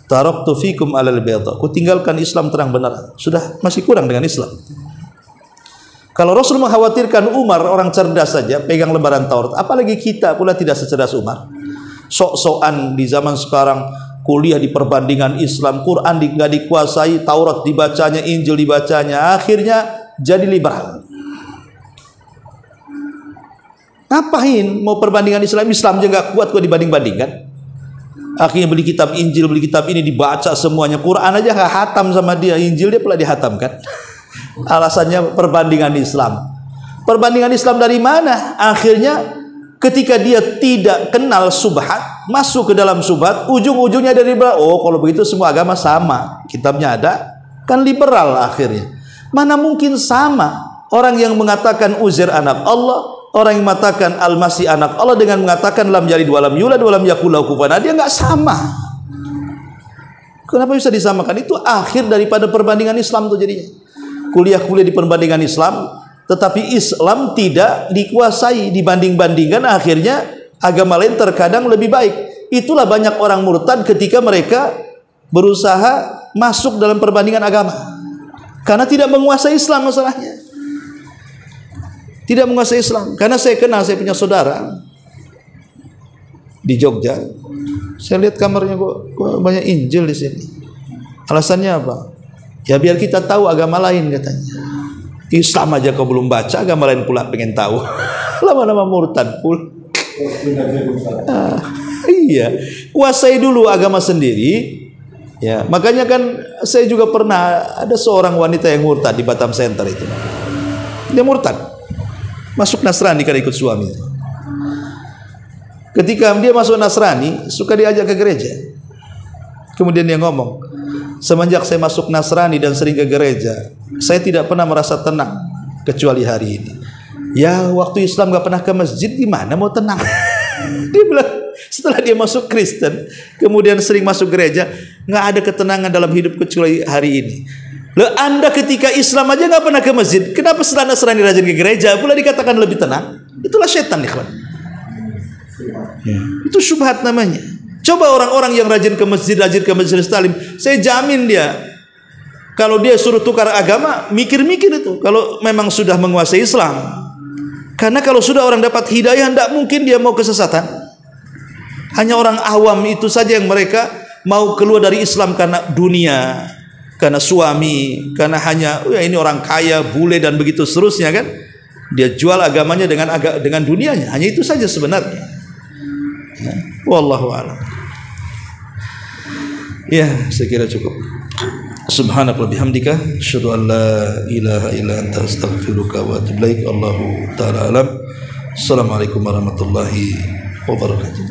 Taraktu fikum alal bayda. Ku tinggalkan Islam terang benar. Sudah masih kurang dengan Islam. Kalau Rasul mengkhawatirkan Umar orang cerdas saja pegang lembaran Taurat, apalagi kita pula tidak secerdas Umar. Sok-sokan di zaman sekarang kuliah di perbandingan Islam, Quran nggak dikuasai, Taurat dibacanya, Injil dibacanya, akhirnya jadi liberal. Ngapain mau perbandingan Islam? Islam aja nggak kuat kok dibanding-bandingkan. Akhirnya beli kitab Injil, beli kitab ini dibaca semuanya. Quran aja nggak hatam sama dia, Injil dia pula dihatamkan. Alasannya perbandingan Islam. Perbandingan Islam dari mana? Akhirnya ketika dia tidak kenal subhat, masuk ke dalam subhat, ujung-ujungnya dari kalau begitu semua agama sama, kitabnya ada, kan liberal akhirnya. Mana mungkin sama? Orang yang mengatakan Uzair anak Allah, orang yang mengatakan Al-Masih anak Allah dengan mengatakan lam yalid walam yulad walam yakul lahu kufuwan ahad, dia enggak sama. Kenapa bisa disamakan? Itu akhir daripada perbandingan Islam tuh jadinya. Kuliah-kuliah di perbandingan Islam, tetapi Islam tidak dikuasai, dibanding-bandingkan, akhirnya agama lain terkadang lebih baik. Itulah banyak orang murtad ketika mereka berusaha masuk dalam perbandingan agama, karena tidak menguasai Islam masalahnya. Tidak menguasai Islam. Karena saya kenal, saya punya saudara di Jogja. Saya lihat kamarnya kok banyak Injil di sini. Alasannya apa? Ya biar kita tahu agama lain katanya. Islam aja kau belum baca, agama lain pula pengen tahu. Lama-lama murtad pula. Iya, kuasai dulu agama sendiri. Ya, makanya kan saya juga pernah ada seorang wanita yang murtad di Batam Center itu. Dia murtad. Masuk Nasrani karena ikut suami. Ketika dia masuk Nasrani, suka diajak ke gereja. Kemudian dia ngomong, semenjak saya masuk Nasrani dan sering ke gereja, saya tidak pernah merasa tenang kecuali hari ini. Ya waktu Islam gak pernah ke masjid, gimana mau tenang? Dia bilang setelah dia masuk Kristen, kemudian sering masuk gereja, gak ada ketenangan dalam hidup kecuali hari ini. Loh, Anda ketika Islam aja gak pernah ke masjid, kenapa setelah Nasrani rajin ke gereja pula dikatakan lebih tenang? Itulah setan, ikhwan. Itu syubhat namanya. Coba orang-orang yang rajin ke masjid taklim, saya jamin dia, kalau dia suruh tukar agama, mikir-mikir itu. Kalau memang sudah menguasai Islam, karena kalau sudah orang dapat hidayah, tidak mungkin dia mau kesesatan. Hanya orang awam itu saja yang mereka mau keluar dari Islam karena dunia, karena suami, karena hanya ini orang kaya, bule dan begitu seterusnya kan. Dia jual agamanya dengan dunianya. Hanya itu saja sebenarnya. Ya. Wallahu a'lam. Ya, saya kira cukup. Subhanallah bihamdika, asyhadu an la ilaha illa anta, astaghfiruka wa atubu ilaik. Allahu ta'ala alam. Assalamualaikum warahmatullahi wabarakatuh.